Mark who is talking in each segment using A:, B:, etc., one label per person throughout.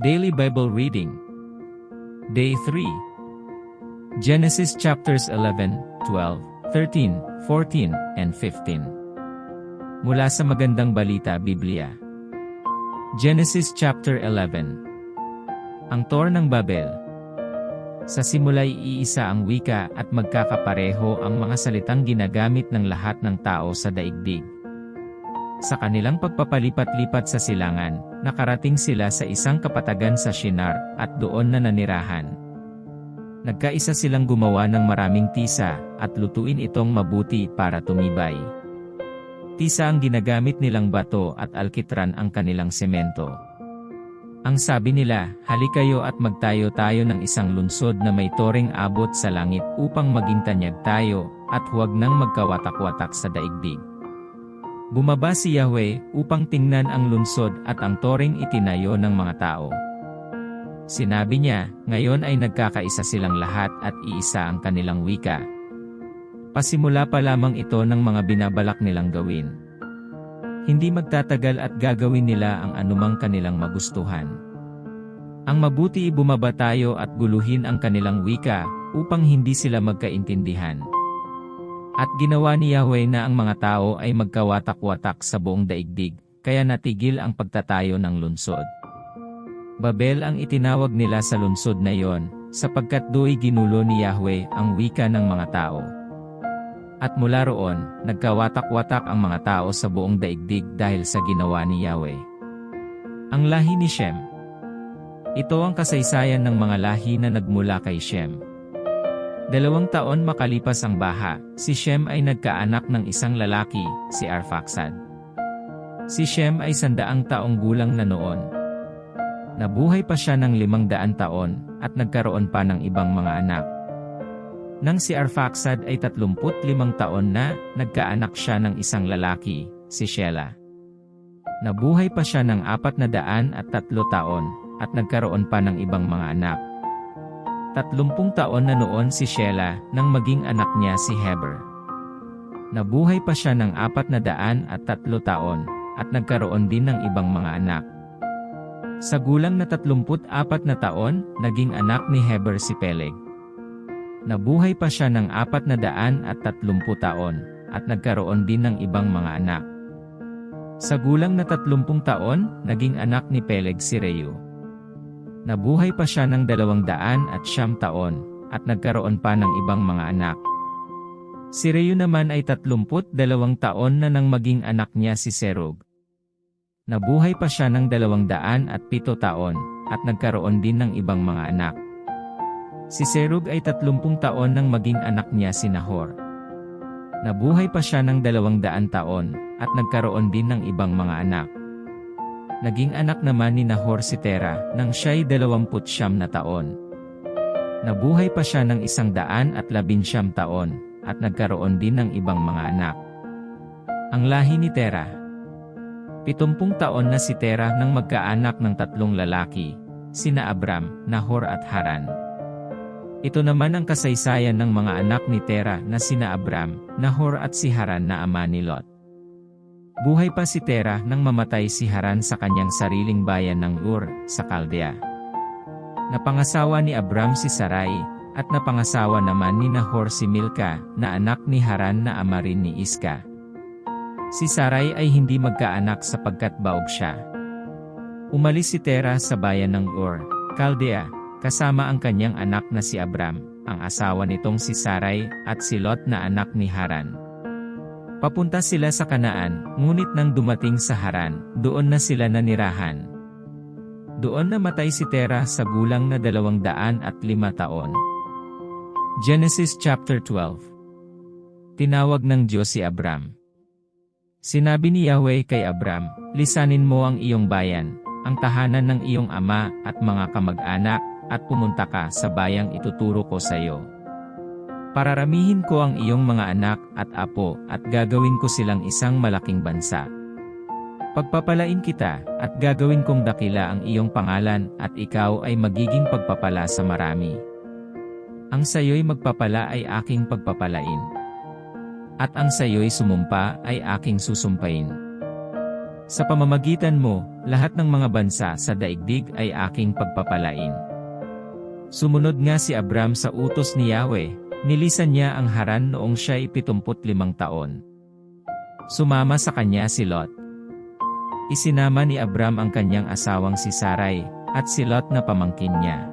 A: Daily Bible Reading. Day 3. Genesis chapters 11, 12, 13, 14, and 15. Mula sa Magandang Balita Biblia. Genesis chapter 11. Ang Tor ng Babel. Sa simula'y iisa ang wika at magkakapareho ang mga salitang ginagamit ng lahat ng tao sa daigdig. Sa kanilang pagpapalipat-lipat sa silangan, nakarating sila sa isang kapatagan sa Shinar at doon na nanirahan. Nagkaisa silang gumawa ng maraming tisa at lutuin itong mabuti para tumibay. Tisa ang ginagamit nilang bato at alkitran ang kanilang semento. Ang sabi nila, halikayo at magtayo tayo ng isang lunsod na may toreng abot sa langit upang maging tanyag tayo at huwag nang magkawatak-watak sa daigdig. Bumaba si Yahweh upang tingnan ang lunsod at ang toreng itinayo ng mga tao. Sinabi niya, ngayon ay nagkakaisa silang lahat at iisa ang kanilang wika. Pasimula pa lamang ito ng mga binabalak nilang gawin. Hindi magtatagal at gagawin nila ang anumang kanilang magustuhan. Ang mabuti bumaba tayo at guluhin ang kanilang wika upang hindi sila magkaintindihan. At ginawa ni Yahweh na ang mga tao ay magkawatak-watak sa buong daigdig, kaya natigil ang pagtatayo ng lunsod. Babel ang itinawag nila sa lunsod na iyon, sapagkat do'y ginulo ni Yahweh ang wika ng mga tao. At mula roon, nagkawatak-watak ang mga tao sa buong daigdig dahil sa ginawa ni Yahweh. Ang lahi ni Shem. Ito ang kasaysayan ng mga lahi na nagmula kay Shem. 2 taon makalipas ang baha, si Shem ay nagkaanak ng isang lalaki, si Arphaxad. Si Shem ay 100 taong gulang na noon. Nabuhay pa siya ng 500 taon, at nagkaroon pa ng ibang mga anak. Nang si Arphaxad ay 35 taon na, nagkaanak siya ng isang lalaki, si Shelah. Nabuhay pa siya ng 403 taon, at nagkaroon pa ng ibang mga anak. 30 taon na noon si Shelah nang maging anak niya si Heber. Nabuhay pa siya ng 403 taon, at nagkaroon din ng ibang mga anak. Sa gulang na 34 na taon, naging anak ni Heber si Peleg. Nabuhay pa siya ng 430 taon, at nagkaroon din ng ibang mga anak. Sa gulang na 30 taon, naging anak ni Peleg si Reu. Nabuhay pa siya ng 200 taon, at nagkaroon pa ng ibang mga anak. Si Reu naman ay 32 taon na nang maging anak niya si Serug. Nabuhay pa siya ng 207 taon, at nagkaroon din ng ibang mga anak. Si Serug ay 30 taon nang maging anak niya si Nahor. Nabuhay pa siya ng 200 taon, at nagkaroon din ng ibang mga anak. Naging anak naman ni Nahor si Terah nang siya'y 29 na taon. Nabuhay pa siya ng 119 taon, at nagkaroon din ng ibang mga anak. Ang lahi ni Terah. 70 taon na si Terah nang magkaanak ng 3 lalaki, sina Abram, Nahor at Haran. Ito naman ang kasaysayan ng mga anak ni Terah na sina Abram, Nahor at si Haran na ama ni Lot. Buhay pa si Terah nang mamatay si Haran sa kanyang sariling bayan ng Ur, sa Kaldea. Napangasawa ni Abram si Sarai, at napangasawa naman ni Nahor si Milka, na anak ni Haran na ama rin ni Iska. Si Sarai ay hindi magkaanak sapagkat baog siya. Umalis si Terah sa bayan ng Ur, Kaldea, kasama ang kanyang anak na si Abram, ang asawa nitong si Sarai, at si Lot na anak ni Haran. Papunta sila sa Kanaan, ngunit nang dumating sa Haran, doon na sila nanirahan. Doon namatay si Terah sa gulang na 205 taon. Genesis chapter 12. Tinawag ng Diyos si Abram. Sinabi ni Yahweh kay Abram, lisanin mo ang iyong bayan, ang tahanan ng iyong ama at mga kamag-anak, at pumunta ka sa bayang ituturo ko sa iyo. Pararamihin ko ang iyong mga anak at apo at gagawin ko silang isang malaking bansa. Pagpapalain kita at gagawin kong dakila ang iyong pangalan at ikaw ay magiging pagpapala sa marami. Ang sayo'y magpapala ay aking pagpapalain. At ang sayo'y sumumpa ay aking susumpain. Sa pamamagitan mo, lahat ng mga bansa sa daigdig ay aking pagpapalain. Sumunod nga si Abram sa utos ni Yahweh, nilisan niya ang Haran noong siya'y 75 taon. Sumama sa kanya si Lot. Isinama ni Abram ang kanyang asawang si Sarai, at si Lot na pamangkin niya.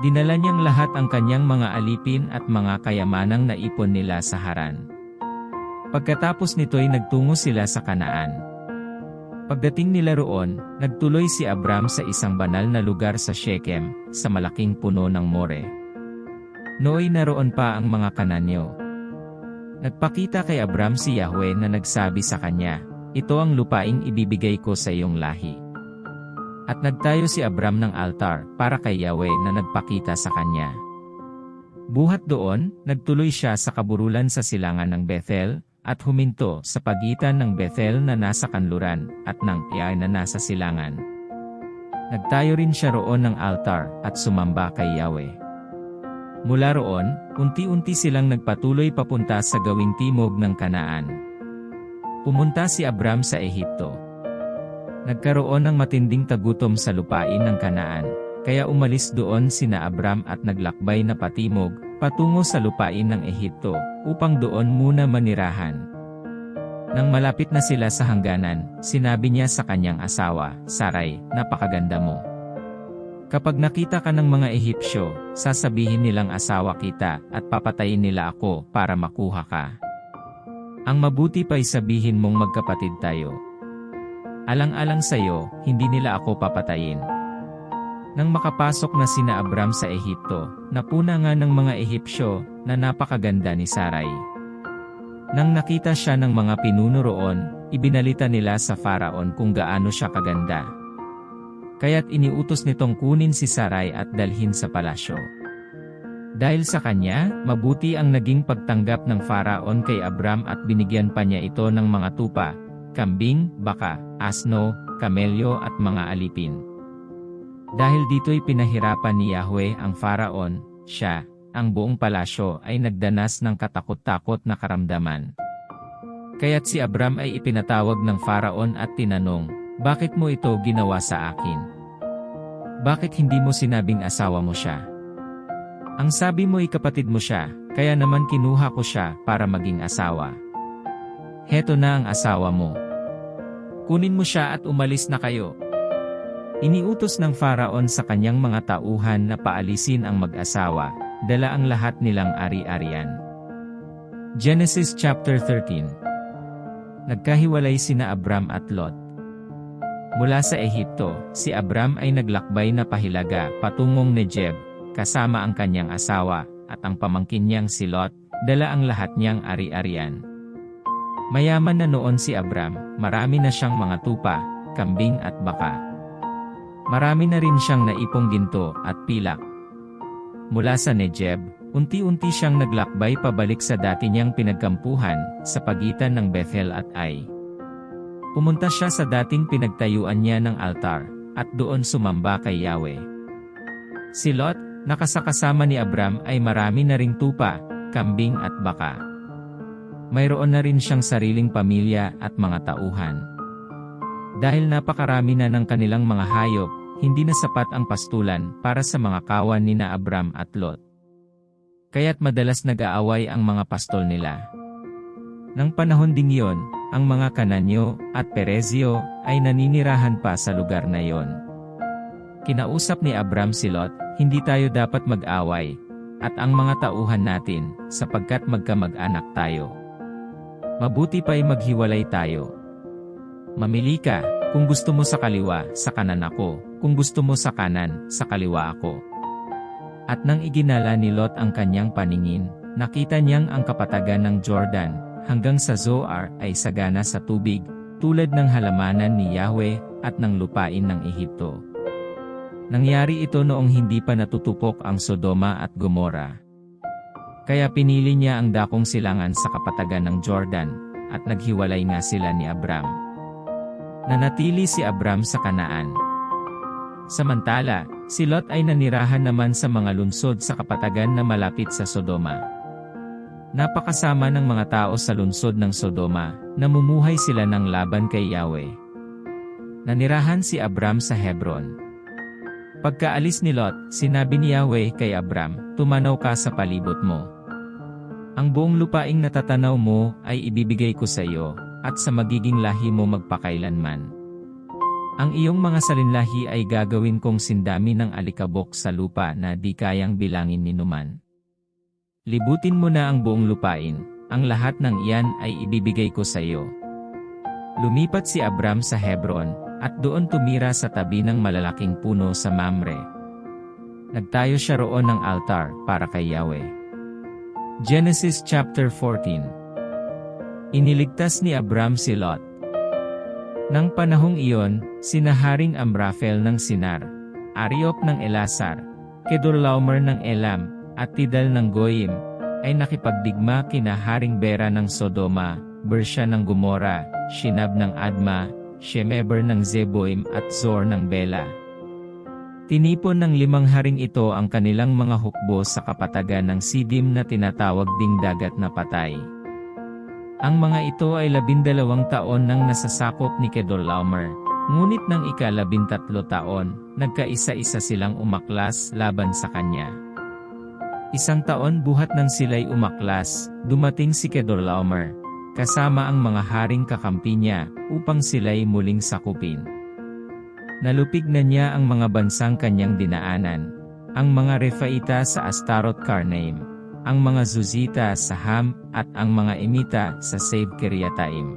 A: Dinala niyang lahat ang kanyang mga alipin at mga kayamanang naipon nila sa Haran. Pagkatapos nito'y nagtungo sila sa Kanaan. Pagdating nila roon, nagtuloy si Abram sa isang banal na lugar sa Shechem, sa malaking puno ng More. Nooy naroon pa ang mga Kananyo. Nagpakita kay Abram si Yahweh na nagsabi sa kanya, "Ito ang lupaing ibibigay ko sa iyong lahi." At nagtayo si Abram ng altar para kay Yahweh na nagpakita sa kanya. Buhat doon, nagtuloy siya sa kaburulan sa silangan ng Bethel, at huminto sa pagitan ng Bethel na nasa kanluran, at ng Ai na nasa silangan. Nagtayo rin siya roon ng altar, at sumamba kay Yahweh. Mula roon, unti-unti silang nagpatuloy papunta sa gawing timog ng Kanaan. Pumunta si Abram sa Ehipto. Nagkaroon ng matinding tagutom sa lupain ng Kanaan, kaya umalis doon sina Abram at naglakbay na patimog, patungo sa lupain ng Ehipto, upang doon muna manirahan. Nang malapit na sila sa hangganan, sinabi niya sa kanyang asawa, Sarai, "Napakaganda mo. Kapag nakita ka ng mga Ehipsyo, sasabihin nilang asawa kita, at papatayin nila ako para makuha ka. Ang mabuti pa'y sabihin mong magkapatid tayo. Alang-alang sa'yo, hindi nila ako papatayin." Nang makapasok na sina Abram sa Ehipto, napuna nga ng mga Ehipsyo na napakaganda ni Sarai. Nang nakita siya ng mga pinuno roon, ibinalita nila sa Faraon kung gaano siya kaganda. Kaya't iniutos nitong kunin si Sarai at dalhin sa palasyo. Dahil sa kanya, mabuti ang naging pagtanggap ng Faraon kay Abram at binigyan pa niya ito ng mga tupa, kambing, baka, asno, kamelyo at mga alipin. Dahil dito'y pinahirapan ni Yahweh ang Faraon, siya, ang buong palasyo ay nagdanas ng katakot-takot na karamdaman. Kaya't si Abram ay ipinatawag ng Faraon at tinanong, "Bakit mo ito ginawa sa akin? Bakit hindi mo sinabing asawa mo siya? Ang sabi mo'y kapatid mo siya, kaya naman kinuha ko siya para maging asawa. Heto na ang asawa mo. Kunin mo siya at umalis na kayo." Iniutos ng Faraon sa kanyang mga tauhan na paalisin ang mag-asawa, dala ang lahat nilang ari-arian. Genesis chapter 13. Nagkahiwalay sina Abram at Lot. Mula sa Ehipto, si Abram ay naglakbay na pahilaga patungong Negeb, kasama ang kanyang asawa, at ang pamangkin niyang si Lot, dala ang lahat niyang ari-arian. Mayaman na noon si Abram, marami na siyang mga tupa, kambing at baka. Marami na rin siyang naipong ginto at pilak. Mula sa Negeb, unti-unti siyang naglakbay pabalik sa dati niyang pinagkampuhan, sa pagitan ng Bethel at Ai. Pumunta siya sa dating pinagtayuan niya ng altar, at doon sumamba kay Yahweh. Si Lot, nakasakasama ni Abram ay marami na ring tupa, kambing at baka. Mayroon na rin siyang sariling pamilya at mga tauhan. Dahil napakarami na ng kanilang mga hayop, hindi na sapat ang pastulan para sa mga kawan ni na Abram at Lot. Kaya't madalas nag-aaway ang mga pastol nila. Nang panahon ding yon, ang mga Kananyo at Perezio ay naninirahan pa sa lugar na yon. Kinausap ni Abram si Lot, "Hindi tayo dapat mag-away, at ang mga tauhan natin, sapagkat magkamag-anak tayo. Mabuti pa'y maghiwalay tayo. Mamili ka, kung gusto mo sa kaliwa, sa kanan ako, kung gusto mo sa kanan, sa kaliwa ako." At nang iginala ni Lot ang kanyang paningin, nakita niyang ang kapatagan ng Jordan, hanggang sa Zoar ay sagana sa tubig, tulad ng halamanan ni Yahweh, at ng lupain ng Ehipto. Nangyari ito noong hindi pa natutupok ang Sodoma at Gomora. Kaya pinili niya ang dakong silangan sa kapatagan ng Jordan, at naghiwalay nga sila ni Abram. Nanatili si Abram sa Kanaan. Samantala, si Lot ay nanirahan naman sa mga lungsod sa kapatagan na malapit sa Sodoma. Napakasama ng mga tao sa lungsod ng Sodoma, namumuhay sila ng laban kay Yahweh. Nanirahan si Abram sa Hebron. Pagkaalis ni Lot, sinabi ni Yahweh kay Abram, "Tumanaw ka sa palibot mo. Ang buong lupaing natatanaw mo ay ibibigay ko sa iyo, at sa magiging lahi mo magpakailanman. Ang iyong mga salinlahi ay gagawin kong sindami ng alikabok sa lupa na di kayang bilangin ni numan. Libutin mo na ang buong lupain, ang lahat ng iyan ay ibibigay ko sa iyo." Lumipat si Abram sa Hebron, at doon tumira sa tabi ng malalaking puno sa Mamre. Nagtayo siya roon ng altar para kay Yahweh. Genesis chapter 14. Iniligtas ni Abram si Lot. Nang panahong iyon, sina Haring Amraphel ng Sinar, Ariok ng Elasar, Kedorlaomer ng Elam, at Tidal ng Goyim, ay nakipagdigma kina Haring Bera ng Sodoma, Bersha ng Gomora, Shinab ng Adma, Shemeber ng Zeboim at Zor ng Bela. Tinipon ng 5 haring ito ang kanilang mga hukbo sa kapatagan ng Sidim na tinatawag ding dagat na patay. Ang mga ito ay 12 taon nang nasasakop ni Kedorlaomer, ngunit ng ika-13 taon, nagkaisa-isa silang umaklas laban sa kanya. 1 taon buhat nang sila'y umaklas, dumating si Kedorlaomer, kasama ang mga haring kakampi niya, upang sila'y muling sakupin. Nalupig na niya ang mga bansang kanyang dinaanan, ang mga Refaita sa Astarot Karnaim, ang mga Zuzita sa Ham, at ang mga Emita sa Save Kiriataim.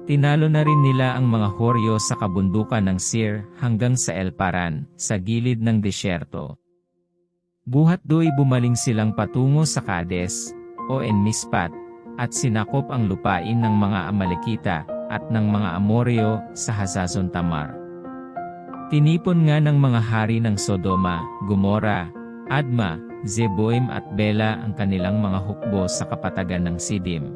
A: Tinalo na rin nila ang mga Horyo sa kabundukan ng Seir hanggang sa El Paran, sa gilid ng desyerto. Buhat do'y bumaling silang patungo sa Kades, o En-Mispat, at sinakop ang lupain ng mga Amalekita, at ng mga Amoryo sa Hazazon Tamar. Tinipon nga ng mga hari ng Sodoma, Gomora, Adma, Zeboim at Bela ang kanilang mga hukbo sa kapatagan ng Sidim.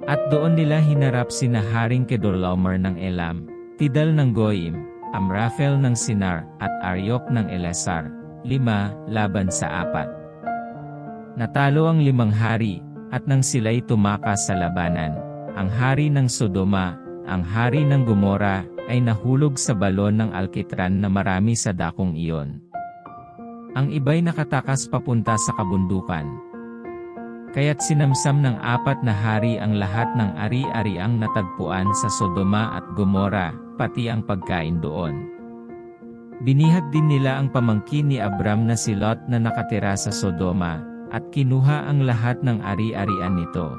A: At doon nila hinarap sina Haring Kedorlaomer ng Elam, Tidal ng Goyim, Amraphel ng Sinar, at Ariok ng Elasar, 5 laban sa 4. Natalo ang 5 hari, at nang sila'y tumakas sa labanan, ang hari ng Sodoma, ang hari ng Gomora, ay nahulog sa balon ng alkitran na marami sa dakong iyon. Ang iba'y nakatakas papunta sa kabundukan. Kaya't sinamsam ng 4 na hari ang lahat ng ari-ariang natagpuan sa Sodoma at Gomora, pati ang pagkain doon. Binihag din nila ang pamangkin ni Abram na si Lot na nakatira sa Sodoma, at kinuha ang lahat ng ari-arian nito.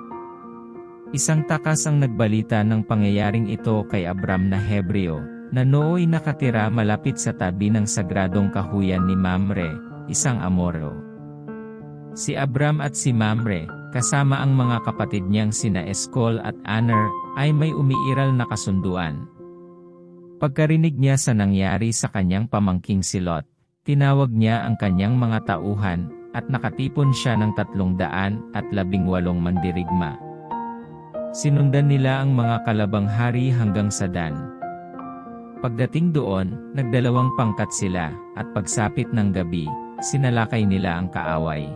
A: 1 takas ang nagbalita ng pangyayaring ito kay Abram na Hebreo, na nooy nakatira malapit sa tabi ng sagradong kahuyan ni Mamre, isang Amoryo. Si Abram at si Mamre, kasama ang mga kapatid niyang sina Eskol at Aner, ay may umiiral na kasunduan. Pagkarinig niya sa nangyari sa kanyang pamangking si Lot, tinawag niya ang kanyang mga tauhan, at nakatipon siya ng 318 mandirigma. Sinundan nila ang mga kalabang hari hanggang sa Dan. Pagdating doon, nagdalawang pangkat sila, at pagsapit ng gabi, sinalakay nila ang kaaway.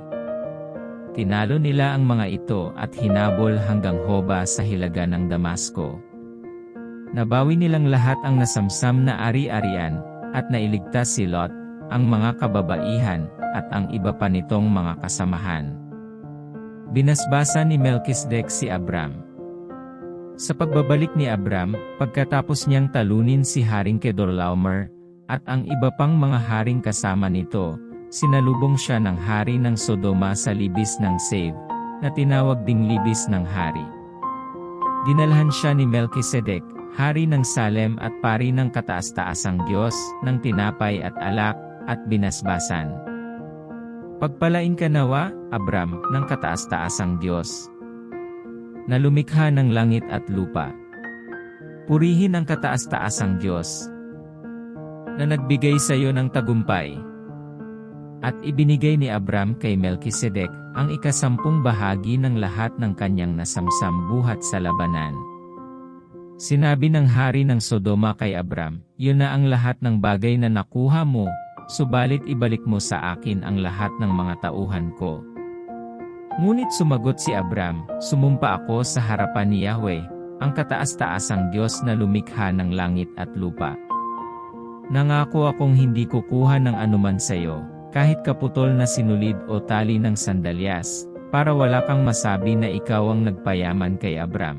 A: Tinalo nila ang mga ito at hinabol hanggang Hoba sa hilaga ng Damasco. Nabawi nilang lahat ang nasamsam na ari-arian, at nailigtas si Lot, ang mga kababaihan, at ang iba pa nitong mga kasamahan. Binasbasa ni Melkisedek si Abram. Sa pagbabalik ni Abram, pagkatapos niyang talunin si Haring Kedorlaomer, at ang iba pang mga haring kasama nito, sinalubong siya ng hari ng Sodoma sa libis ng Save, na tinawag ding libis ng hari. Dinalhan siya ni Melkisedek, hari ng Salem at pari ng kataas-taasang Diyos, ng tinapay at alak, at binasbasan. Pagpalain ka nawa, Abram, ng kataas-taasang Diyos, na lumikha ng langit at lupa. Purihin ang kataas-taasang Diyos, na nagbigay sa iyo ng tagumpay. At ibinigay ni Abram kay Melkisedek, ang 10 bahagi ng lahat ng kanyang nasamsam buhat sa labanan. Sinabi ng hari ng Sodoma kay Abram, "Yun na ang lahat ng bagay na nakuha mo, subalit ibalik mo sa akin ang lahat ng mga tauhan ko." Ngunit sumagot si Abram, "Sumumpa ako sa harapan ni Yahweh, ang kataas-taasang Diyos na lumikha ng langit at lupa. Nangako akong hindi kukuha ng anuman sa iyo, kahit kaputol na sinulid o tali ng sandalyas, para wala kang masabi na ikaw ang nagpayaman kay Abram.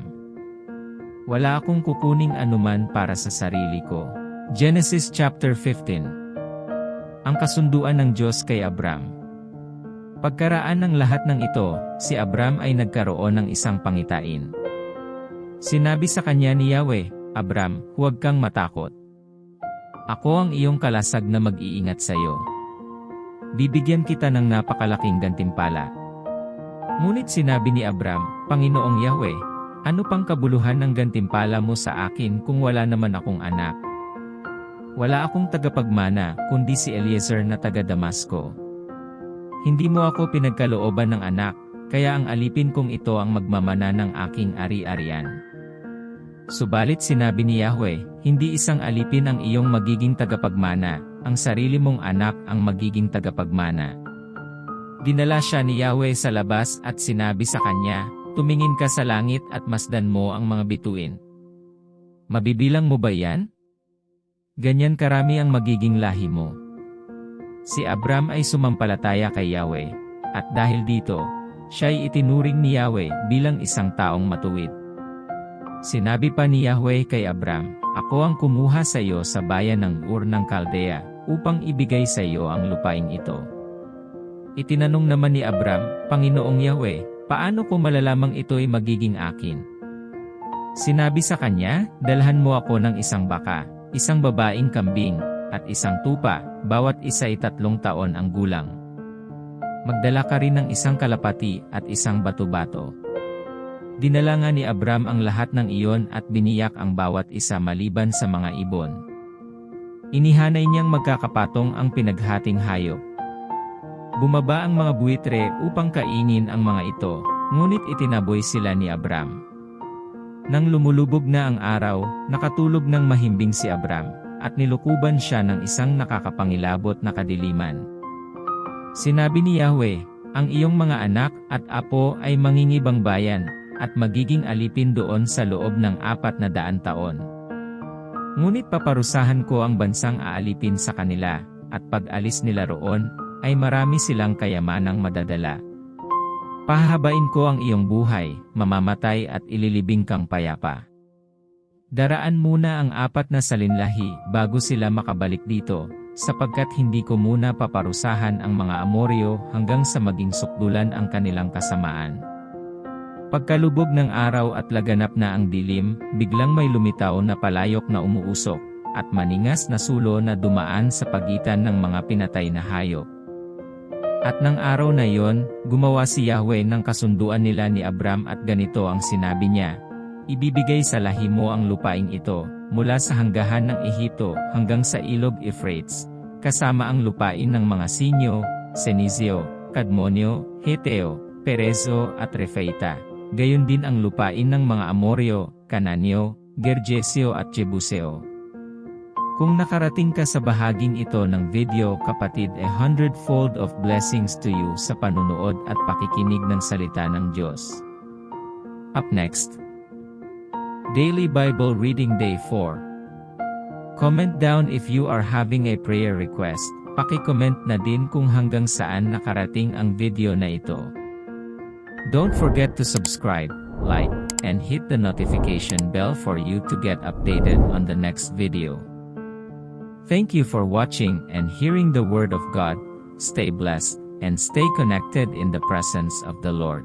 A: Wala akong kukuning anuman para sa sarili ko. Genesis chapter 15. Ang kasunduan ng Diyos kay Abram. Pagkaraan ng lahat ng ito, si Abram ay nagkaroon ng isang pangitain. Sinabi sa kanya ni Yahweh, Abram, huwag kang matakot. Ako ang iyong kalasag na mag-iingat sa iyo. Bibigyan kita ng napakalaking gantimpala. Ngunit sinabi ni Abram, Panginoong Yahweh, ano pang kabuluhan ng gantimpala mo sa akin kung wala naman akong anak? Wala akong tagapagmana, kundi si Eliezer na taga Damasco. Hindi mo ako pinagkalooban ng anak, kaya ang alipin kong ito ang magmamana ng aking ari-arian. Subalit sinabi ni Yahweh, hindi isang alipin ang iyong magiging tagapagmana, ang sarili mong anak ang magiging tagapagmana. Dinala siya ni Yahweh sa labas at sinabi sa kanya, tumingin ka sa langit at masdan mo ang mga bituin. Mabibilang mo ba yan? Ganyan karami ang magiging lahi mo. Si Abram ay sumampalataya kay Yahweh, at dahil dito, siya'y itinuring ni Yahweh bilang isang taong matuwid. Sinabi pa ni Yahweh kay Abram, ako ang kumuha sa iyo sa bayan ng Ur ng Kaldea, upang ibigay sa iyo ang lupaing ito. Itinanong naman ni Abram, Panginoong Yahweh, paano ko malalamang ito'y magiging akin? Sinabi sa kanya, dalhan mo ako ng isang baka, isang babaeng kambing, at isang tupa, bawat isa ay 3 taon ang gulang. Magdala ka rin ng isang kalapati at isang bato-bato. Dinala nga ni Abram ang lahat ng iyon at biniyak ang bawat isa maliban sa mga ibon. Inihanay niyang magkakapatong ang pinaghating hayop. Bumaba ang mga buwitre upang kainin ang mga ito, ngunit itinaboy sila ni Abram. Nang lumulubog na ang araw, nakatulog ng mahimbing si Abram, at nilukuban siya ng isang nakakapangilabot na kadiliman. Sinabi ni Yahweh, ang iyong mga anak at apo ay mangingibang bayan, at magiging alipin doon sa loob ng 400 taon. Ngunit paparusahan ko ang bansang aalipin sa kanila, at pag-alis nila roon, ay marami silang kayamanang madadala. Pahahabain ko ang iyong buhay, mamamatay at ililibing kang payapa. Daraan muna ang 4 na salinlahi bago sila makabalik dito, sapagkat hindi ko muna paparusahan ang mga Amoryo hanggang sa maging sukdulan ang kanilang kasamaan. Pagkalubog ng araw at laganap na ang dilim, biglang may lumitaw na palayok na umuusok, at maningas na sulo na dumaan sa pagitan ng mga pinatay na hayop. At ng araw na iyon, gumawa si Yahweh ng kasunduan nila ni Abram at ganito ang sinabi niya, ibibigay sa lahi mo ang lupaing ito, mula sa hanggahan ng Ehipto hanggang sa ilog Euphrates, kasama ang lupain ng mga Sinyo, Senizio, Kadmonyo, Heteo, Perezo at Refaita. Gayon din ang lupain ng mga Amoryo, Kananyo, Gergeseo at Jebuseo. Kung nakarating ka sa bahaging ito ng video kapatid, 100-fold of blessings to you sa panunood at pakikinig ng salita ng Diyos. Up next, Daily Bible Reading Day 4. Comment down if you are having a prayer request. Paki-comment na din kung hanggang saan nakarating ang video na ito. Don't forget to subscribe, like, and hit the notification bell for you to get updated on the next video. Thank you for watching and hearing the Word of God. Stay blessed, and stay connected in the presence of the Lord.